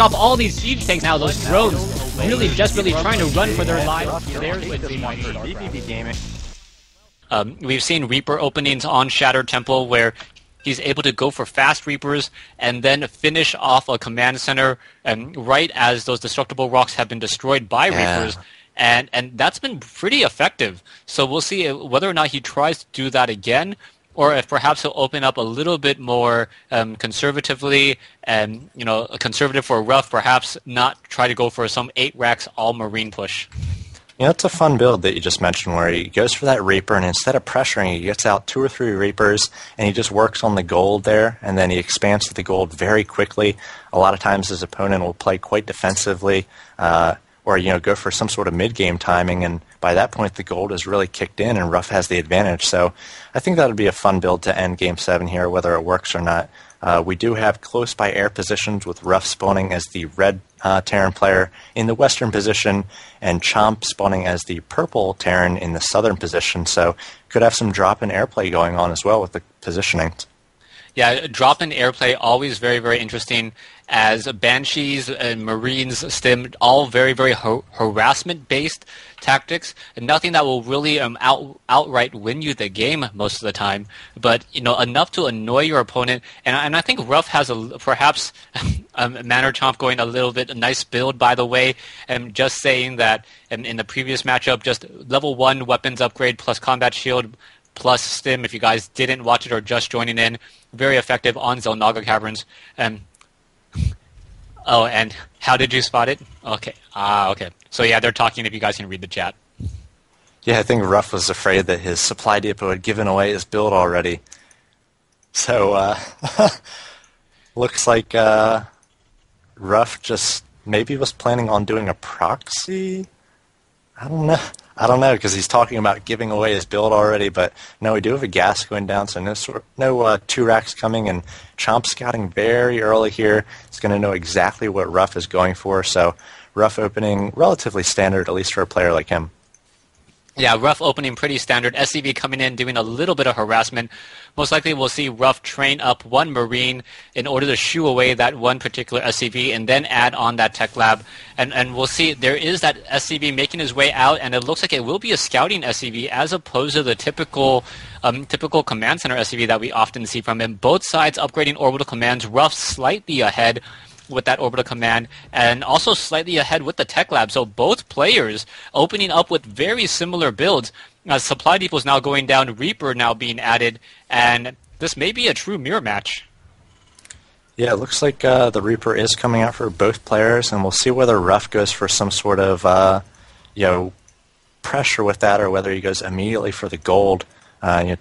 Chop all these siege tanks now, those drones really desperately trying to run for their lives. There's Wednesday Night vVv gaming. We've seen Reaper openings on Shattered Temple where he's able to go for fast Reapers and then finish off a command center right as those destructible rocks have been destroyed by Reapers. And that's been pretty effective. So we'll see whether or not he tries to do that again, or if perhaps he'll open up a little bit more conservatively, and conservative for RuFF, perhaps not try to go for some 8 racks all Marine push. You know, it's a fun build that you just mentioned where he goes for that Reaper, and instead of pressuring, he gets out 2 or 3 Reapers, and he just works on the gold there, and then he expands to the gold very quickly. A lot of times his opponent will play quite defensively, or go for some sort of mid-game timing, and by that point the gold is really kicked in, and RuFF has the advantage. So I think that would be a fun build to end Game 7 here, whether it works or not. We do have close by air positions with RuFF spawning as the red Terran player in the western position and Chomp spawning as the purple Terran in the southern position, so could have some drop-in airplay going on as well with the positioning. Yeah, drop-in airplay, always very, very interesting, as Banshees and Marines stem, all very, very harassment-based tactics, and nothing that will really outright win you the game most of the time, but enough to annoy your opponent. And I think RuFF has perhaps MaNNErCHOMP going a little bit, a nice build, by the way, and just saying that in the previous matchup, just level 1 weapons upgrade plus combat shield plus stim, if you guys didn't watch it or just joining in, very effective on Xel'Naga Caverns. Oh, and how did you spot it? Okay. Okay. So yeah, they're talking if you guys can read the chat. Yeah, I think RuFF was afraid that his supply depot had given away his build already. So, looks like RuFF just maybe was planning on doing a proxy? I don't know, because he's talking about giving away his build already, but no, we do have a gas going down, so no 2 racks coming, and Chomp scouting very early here. He's going to know exactly what RuFF is going for, so RuFF opening relatively standard, at least for a player like him. Yeah, RuFF opening pretty standard. SCV coming in, doing a little bit of harassment. Most likely we'll see RuFF train up 1 Marine in order to shoo away that one particular SCV and then add on that Tech Lab. And we'll see there is that SCV making his way out, and it looks like it will be a scouting SCV as opposed to the typical command center SCV that we often see from him. Both sides upgrading orbital commands. RuFF slightly ahead with that orbital command, and also slightly ahead with the Tech Lab. So both players opening up with very similar builds. Supply depot is now going down, Reaper now being added, and this may be a true mirror match. Yeah, it looks like the Reaper is coming out for both players, and we'll see whether RuFF goes for some sort of pressure with that, or whether he goes immediately for the gold.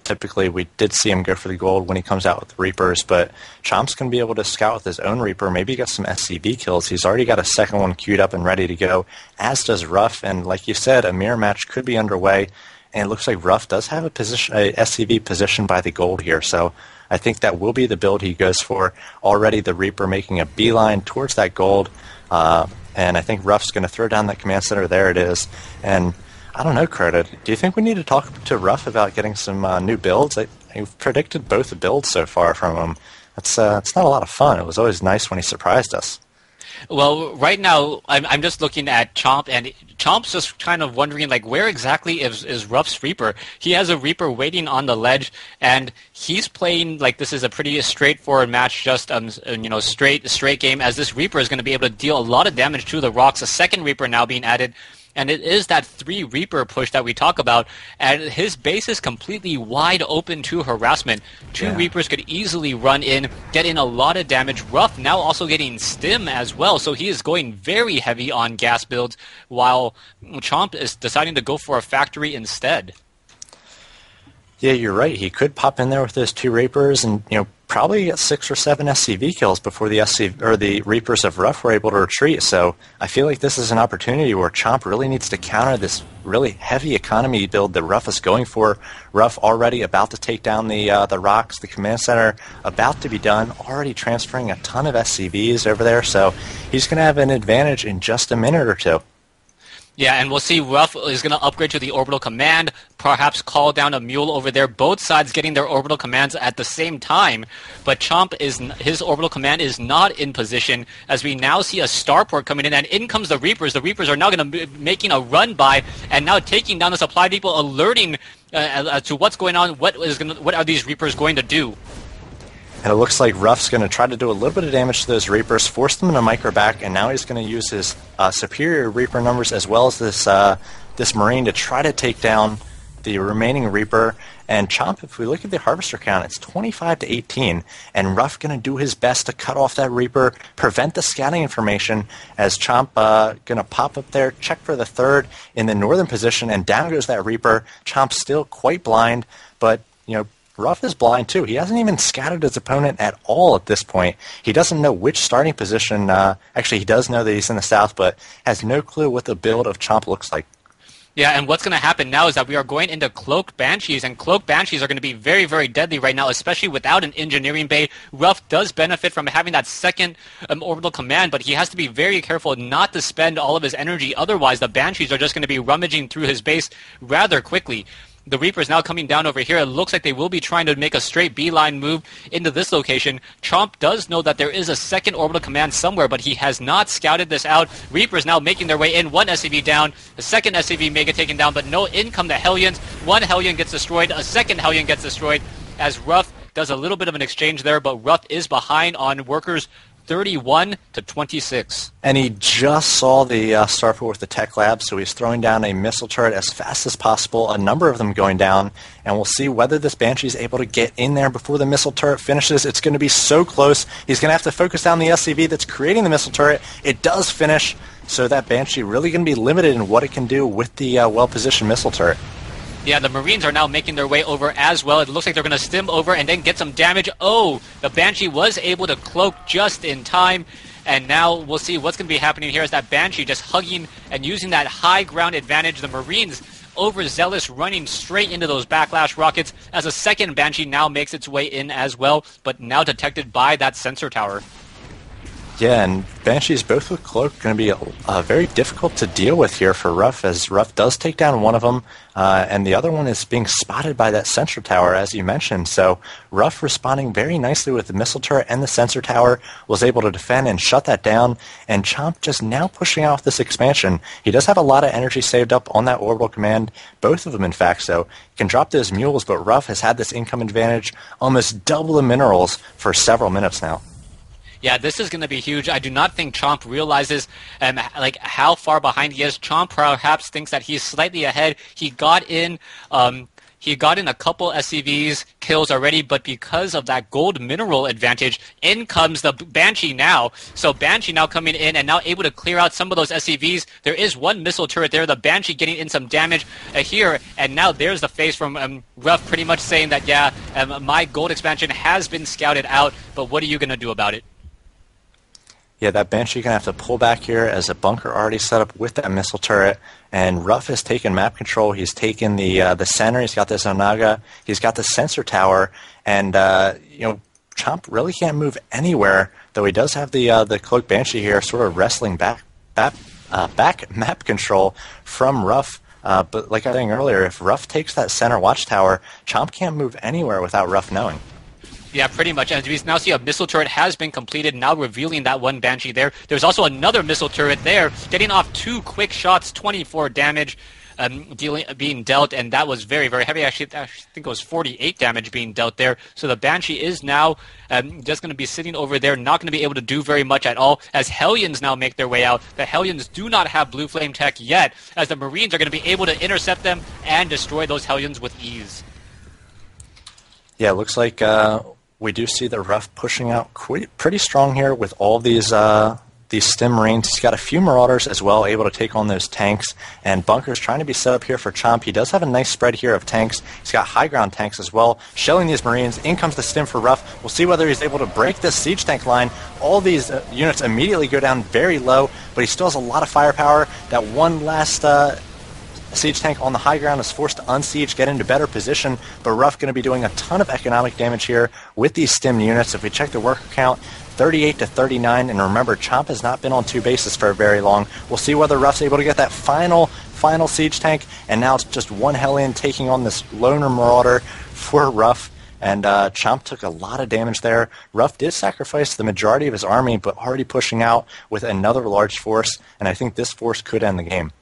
Typically, we did see him go for the gold when he comes out with the Reapers, but Chomp's going to be able to scout with his own Reaper, maybe get some SCV kills. He's already got a second one queued up and ready to go, as does RuFF, and like you said, a mirror match could be underway, and it looks like RuFF does have a SCV position by the gold here, so I think that will be the build he goes for. Already the Reaper making a beeline towards that gold, and I think RuFF's going to throw down that command center. There it is, and I don't know, Crota, do you think we need to talk to RuFF about getting some new builds? I've predicted both the builds so far from him. It's not a lot of fun. It was always nice when he surprised us. Well, right now, I'm just looking at Chomp, and Chomp's just kind of wondering, like, where exactly is RuFF's Reaper? He has a Reaper waiting on the ledge, and he's playing like this is a pretty straightforward match, just straight game, as this Reaper is going to be able to deal a lot of damage to the rocks. A second Reaper now being added, and it is that 3 Reaper push that we talk about, and his base is completely wide open to harassment. 2 Reapers could easily run in, get in a lot of damage. RuFF now also getting stim as well, so he is going very heavy on gas builds, while Chomp is deciding to go for a factory instead. Yeah, you're right. He could pop in there with those 2 Reapers and probably get 6 or 7 SCV kills before the Reapers of RuFF were able to retreat. So I feel like this is an opportunity where Chomp really needs to counter this really heavy economy build that RuFF is going for. RuFF already about to take down the rocks, the command center about to be done, already transferring a ton of SCVs over there. So he's going to have an advantage in just a minute or two. Yeah, and we'll see RuFF is going to upgrade to the orbital command, perhaps call down a mule over there, both sides getting their orbital commands at the same time. But Chomp, his orbital command is not in position, as we now see a starport coming in, and in comes the Reapers. The Reapers are now going to be making a run by, and now taking down the supply depot, alerting as to what's going on, what are these Reapers going to do. And it looks like RuFF's going to try to do a little bit of damage to those Reapers, force them to micro back, and now he's going to use his superior Reaper numbers as well as this Marine to try to take down the remaining Reaper. And Chomp, if we look at the Harvester count, it's 25 to 18, and RuFF going to do his best to cut off that Reaper, prevent the scouting information, as Chomp going to pop up there, check for the third in the northern position, and down goes that Reaper. Chomp's still quite blind, but, you know, RuFF is blind too. He hasn't even scouted his opponent at all at this point. He doesn't know which starting position. Actually, he does know that he's in the south, but has no clue what the build of Chomp looks like. Yeah, and what's going to happen now is that we are going into Cloaked Banshees, and Cloaked Banshees are going to be very, very deadly right now, especially without an engineering bay. RuFF does benefit from having that second orbital command, but he has to be very careful not to spend all of his energy. Otherwise, the Banshees are just going to be rummaging through his base rather quickly. The Reapers now coming down over here. It looks like they will be trying to make a straight beeline move into this location. Chomp does know that there is a second orbital command somewhere, but he has not scouted this out. Reapers now making their way in. One SCV down. The second SCV may get taken down, but no, in come the Hellions. One Hellion gets destroyed. A second Hellion gets destroyed as RuFF does a little bit of an exchange there, but RuFF is behind on workers 31 to 26. And he just saw the starport with the tech lab, so he's throwing down a missile turret as fast as possible, a number of them going down, and we'll see whether this Banshee is able to get in there before the missile turret finishes. It's going to be so close. He's going to have to focus down the SCV that's creating the missile turret. It does finish, so that Banshee really going to be limited in what it can do with the well-positioned missile turret. Yeah, the Marines are now making their way over as well. It looks like they're going to stim over and then get some damage. Oh, the Banshee was able to cloak just in time. And now we'll see what's going to be happening here is that Banshee just hugging and using that high ground advantage. The Marines overzealous, running straight into those backlash rockets as a second Banshee now makes its way in as well, but now detected by that sensor tower. Yeah, and Banshees both with Cloak going to be very difficult to deal with here for RuFF, as RuFF does take down one of them, and the other one is being spotted by that sensor tower, as you mentioned. So RuFF responding very nicely with the missile turret and the sensor tower, was able to defend and shut that down, and Chomp just now pushing out this expansion. He does have a lot of energy saved up on that orbital command, both of them in fact, so he can drop those mules, but RuFF has had this income advantage, almost double the minerals for several minutes now. Yeah, this is going to be huge. I do not think Chomp realizes how far behind he is. Chomp perhaps thinks that he's slightly ahead. He got in a couple SCVs kills already, but because of that gold mineral advantage, in comes the Banshee now. So Banshee now coming in and now able to clear out some of those SCVs. There is one missile turret there. The Banshee getting in some damage here, and now there's the face from RuFF pretty much saying that, yeah, my gold expansion has been scouted out, but what are you going to do about it? Yeah, that Banshee going to have to pull back here as a bunker already set up with that missile turret. And RuFF has taken map control. He's taken the center. He's got this Onaga. He's got the sensor tower. And, Chomp really can't move anywhere, though he does have the Cloak Banshee here sort of wrestling back map control from RuFF. But like I was saying earlier, if RuFF takes that center watchtower, Chomp can't move anywhere without RuFF knowing. Yeah, pretty much. And we now see a missile turret has been completed, now revealing that one Banshee there. There's also another missile turret there, getting off 2 quick shots, 24 damage being dealt, and that was very, very heavy. Actually, I think it was 48 damage being dealt there. So the Banshee is now just going to be sitting over there, not going to be able to do very much at all, as Hellions now make their way out. The Hellions do not have Blue Flame tech yet, as the Marines are going to be able to intercept them and destroy those Hellions with ease. Yeah, it looks like we do see the RuFF pushing out pretty strong here with all these stim Marines. He's got a few Marauders as well, able to take on those tanks, and bunkers trying to be set up here for Chomp. He does have a nice spread here of tanks. He's got high ground tanks as well, shelling these Marines. In comes the stim for RuFF. We'll see whether he's able to break this siege tank line. All these units immediately go down very low, but he still has a lot of firepower. That one last siege tank on the high ground is forced to unsiege, get into better position, but RuFF going to be doing a ton of economic damage here with these stim units. If we check the worker count, 38-39, and remember, Chomp has not been on two bases for very long. We'll see whether RuFF's able to get that final siege tank, and now it's just one Hellion taking on this loner Marauder for RuFF. And Chomp took a lot of damage there. RuFF did sacrifice the majority of his army, but already pushing out with another large force, and I think this force could end the game.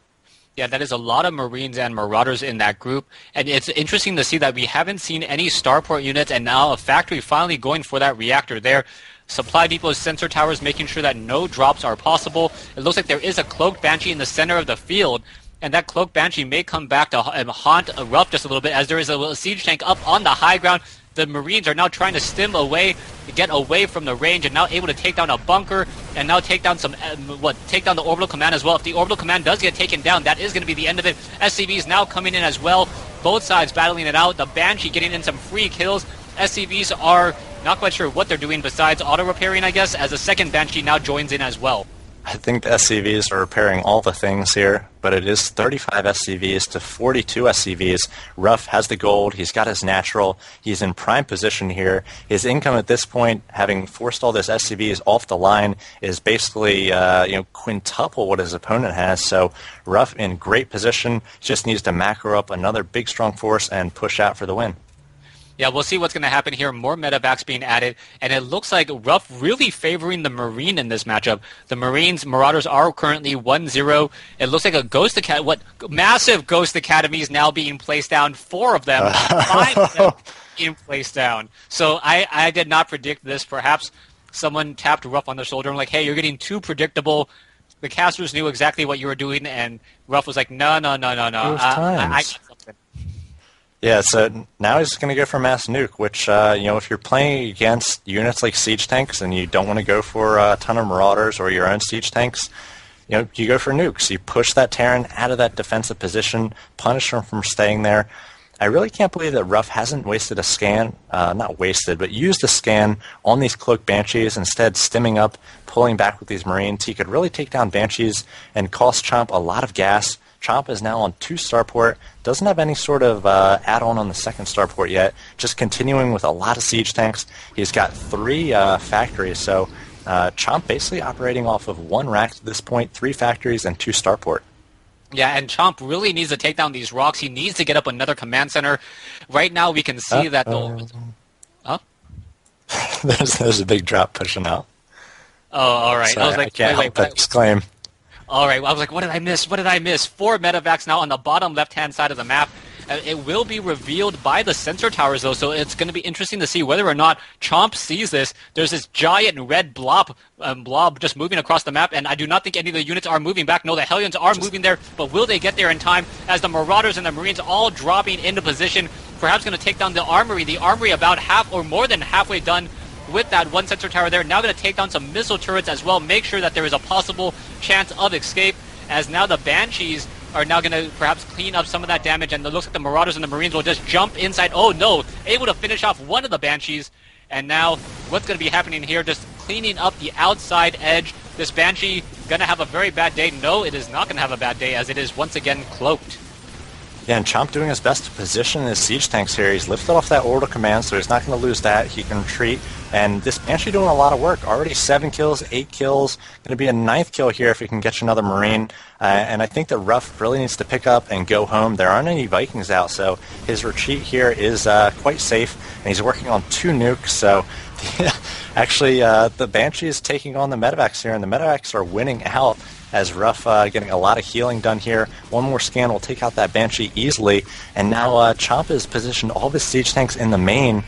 Yeah, that is a lot of Marines and Marauders in that group, and it's interesting to see that we haven't seen any starport units, and now a factory finally going for that reactor there. Supply depots, sensor towers, making sure that no drops are possible. It looks like there is a cloaked Banshee in the center of the field, and that cloaked Banshee may come back to haunt RuFF just a little bit, as there is a siege tank up on the high ground. The Marines are now trying to stim away, get away from the range, and now able to take down a bunker, and now take down take down the orbital command as well. If the orbital command does get taken down, that is going to be the end of it. SCVs now coming in as well, both sides battling it out. The Banshee getting in some free kills. SCVs are not quite sure what they're doing besides auto-repairing, I guess, as a second Banshee now joins in as well. I think the SCVs are repairing all the things here, but it is 35 SCVs to 42 SCVs. RuFF has the gold. He's got his natural. He's in prime position here. His income at this point, having forced all this SCVs off the line, is basically quintuple what his opponent has. So RuFF in great position. Just needs to macro up another big strong force and push out for the win. Yeah, we'll see what's going to happen here. More medevacs being added, and it looks like RuFF really favoring the Marine in this matchup. The Marauders are currently 1-0. It looks like a massive Ghost Academies now being placed down. 4 of them, 5 of them being placed down. So I did not predict this. Perhaps someone tapped RuFF on the shoulder and like, hey, you're getting too predictable. The casters knew exactly what you were doing, and RuFF was like, no. I got something. Yeah, so now he's going to go for mass nuke, which, if you're playing against units like siege tanks and you don't want to go for a ton of Marauders or your own siege tanks, you go for nukes. You push that Terran out of that defensive position, punish them from staying there. I really can't believe that RuFF hasn't wasted a scan, not wasted, but used a scan on these Cloaked Banshees, instead stimming up, pulling back with these Marines. He could really take down Banshees and cost Chomp a lot of gas. Chomp is now on 2 starport, doesn't have any sort of add-on on the second starport yet, just continuing with a lot of siege tanks. He's got 3 factories, so Chomp basically operating off of 1 rack to this point, 3 factories, and 2 starport. Yeah, and Chomp really needs to take down these rocks. He needs to get up another command center. Right now we can see that the... Huh? There's a big drop pushing out. Oh, all right. Sorry, I was like, I can't help but exclaim. All right, I was like, what did I miss? 4 medevacs now on the bottom left-hand side of the map. It will be revealed by the sensor towers, though, so it's going to be interesting to see whether or not Chomp sees this. There's this giant red blob just moving across the map, and I do not think any of the units are moving back. No, the Hellions are moving there, but will they get there in time as the Marauders and the Marines all dropping into position, perhaps going to take down the Armory. The Armory about half or more than halfway done with that 1 sensor tower there. Now going to take down some missile turrets as well, make sure that there is a possible chance of escape, as now the Banshees are now going to perhaps clean up some of that damage, and it looks like the Marauders and the Marines will just jump inside. Oh no, able to finish off one of the Banshees, and now what's going to be happening here, just cleaning up the outside edge. This Banshee going to have a very bad day. No, it is not going to have a bad day, as it is once again cloaked. Yeah, and Chomp doing his best to position his siege tanks here. He's lifted off that orbital command, so he's not going to lose that. He can retreat. And this Banshee doing a lot of work. Already 7 kills, 8 kills. Going to be a 9th kill here if he can get you another Marine. And I think that RuFF really needs to pick up and go home. There aren't any Vikings out, so his retreat here is quite safe. And he's working on 2 nukes, so actually the Banshee is taking on the medevacs here, and the medevacs are winning out, as RuFF getting a lot of healing done here. 1 more scan will take out that Banshee easily, and now Chomp has positioned all of his siege tanks in the main.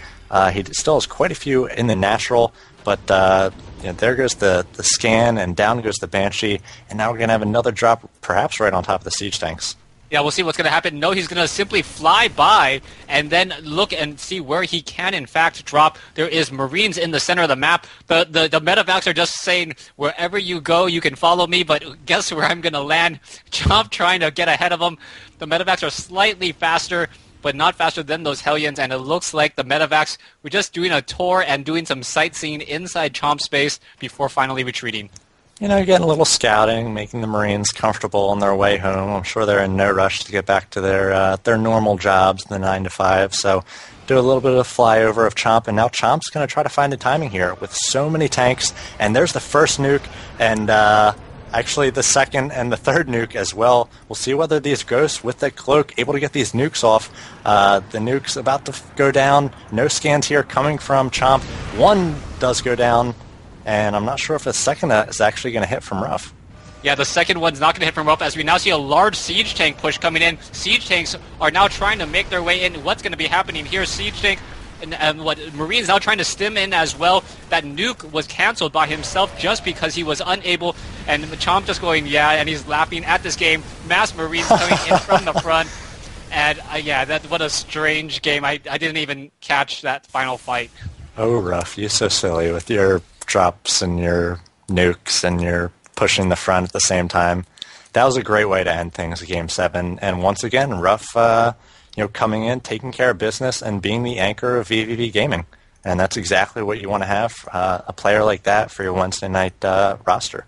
He still has quite a few in the natural, but there goes the scan, and down goes the Banshee, and now we're going to have another drop, perhaps right on top of the siege tanks. Yeah, we'll see what's going to happen. No, he's going to simply fly by and then look and see where he can, in fact, drop. There is Marines in the center of the map. The medevacs are just saying, wherever you go, you can follow me, but guess where I'm going to land? Chomp trying to get ahead of him. The medevacs are slightly faster, but not faster than those Hellions, and it looks like the medevacs were just doing a tour and doing some sightseeing inside Chomp space before finally retreating. getting a little scouting, making the Marines comfortable on their way home. I'm sure they're in no rush to get back to their normal jobs, the 9 to 5. So do a little bit of flyover of Chomp, and now Chomp's going to try to find the timing here with so many tanks. And there's the first nuke, and actually the second and the third nuke as well. We'll see whether these ghosts with the cloak able to get these nukes off. The nuke's about to go down. No scans here coming from Chomp. One does go down, and I'm not sure if the second is actually going to hit from RuFF. Yeah, the second one's not going to hit from RuFF, as we now see a large siege tank push coming in. Siege tanks are now trying to make their way in. What's going to be happening here? Siege tank and Marines now trying to stim in as well. That nuke was canceled by himself just because he was unable, and Chomp just going, yeah, and he's laughing at this game. Mass Marines coming in from the front. And what a strange game. I didn't even catch that final fight. Oh, RuFF, you're so silly with your drops and your nukes and your pushing the front at the same time. That was a great way to end things in Game 7. And once again, RuFF, coming in, taking care of business, and being the anchor of vVv Gaming. And that's exactly what you want to have, a player like that for your Wednesday night roster.